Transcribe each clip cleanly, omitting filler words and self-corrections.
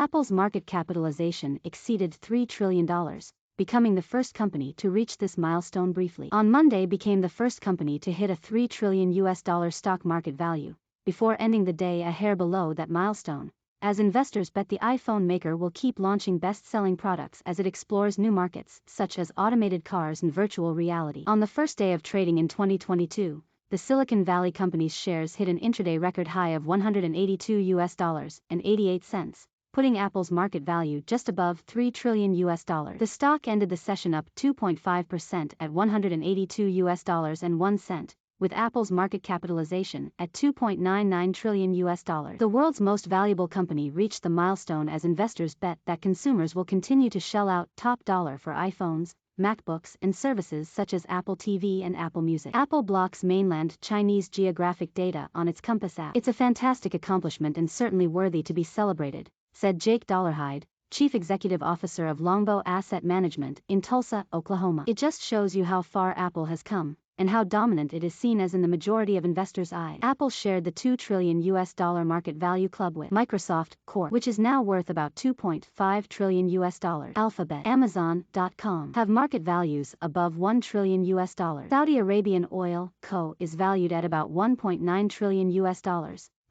Apple's market capitalization exceeded $3 trillion, becoming the first company to reach this milestone briefly. On Monday became the first company to hit a $3 trillion stock market value, before ending the day a hair below that milestone, as investors bet the iPhone maker will keep launching best-selling products as it explores new markets, such as automated cars and virtual reality. On the first day of trading in 2022, the Silicon Valley company's shares hit an intraday record high of $182.88, putting Apple's market value just above $3 trillion. The stock ended the session up 2.5% at $182.01, with Apple's market capitalization at $2.99 trillion. The world's most valuable company reached the milestone as investors bet that consumers will continue to shell out top dollar for iPhones, MacBooks, and services such as Apple TV and Apple Music. Apple blocks mainland Chinese geographic data on its Compass app. It's a fantastic accomplishment and certainly worthy to be celebrated, said Jake Dollarhide, Chief Executive Officer of Longbow Asset Management in Tulsa, Oklahoma. It just shows you how far Apple has come, and how dominant it is seen as in the majority of investors' eyes. Apple shared the $2 trillion market value club with Microsoft Corp., which is now worth about $2.5 trillion. Alphabet, Amazon.com have market values above $1 trillion. Saudi Arabian Oil Co. is valued at about $1.9 trillion.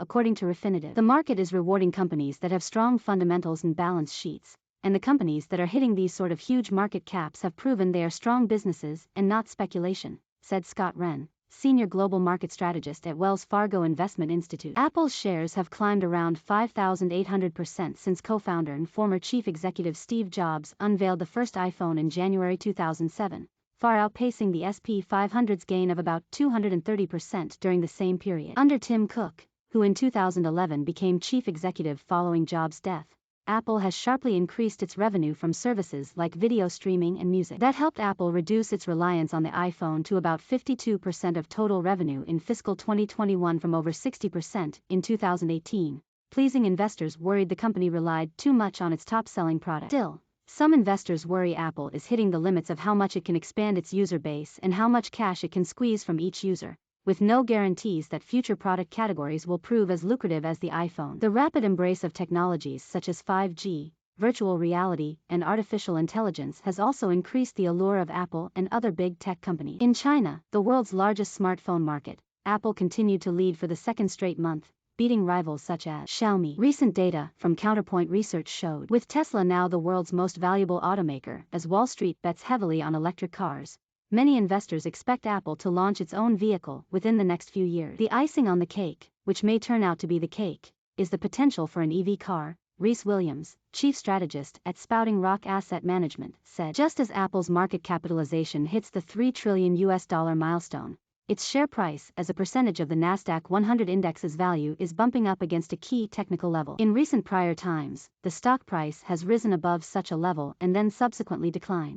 According to Refinitiv, the market is rewarding companies that have strong fundamentals and balance sheets, and the companies that are hitting these sort of huge market caps have proven they are strong businesses and not speculation, said Scott Wren, Senior Global Market Strategist at Wells Fargo Investment Institute. Apple's shares have climbed around 5,800% since co-founder and former chief executive Steve Jobs unveiled the first iPhone in January 2007, far outpacing the SP 500's gain of about 230% during the same period. Under Tim Cook, who in 2011 became chief executive following Jobs' death, Apple has sharply increased its revenue from services like video streaming and music. That helped Apple reduce its reliance on the iPhone to about 52% of total revenue in fiscal 2021 from over 60% in 2018, pleasing investors worried the company relied too much on its top-selling product. Still, some investors worry Apple is hitting the limits of how much it can expand its user base and how much cash it can squeeze from each user, with no guarantees that future product categories will prove as lucrative as the iPhone. The rapid embrace of technologies such as 5G, virtual reality, and artificial intelligence has also increased the allure of Apple and other big tech companies. In China, the world's largest smartphone market, Apple continued to lead for the second straight month, beating rivals such as Xiaomi. Recent data from Counterpoint Research showed, with Tesla now the world's most valuable automaker, as Wall Street bets heavily on electric cars, many investors expect Apple to launch its own vehicle within the next few years. The icing on the cake, which may turn out to be the cake, is the potential for an EV car, Reese Williams, chief strategist at Spouting Rock Asset Management, said. Just as Apple's market capitalization hits the $3 trillion milestone, its share price as a percentage of the Nasdaq 100 index's value is bumping up against a key technical level. In recent prior times, the stock price has risen above such a level and then subsequently declined.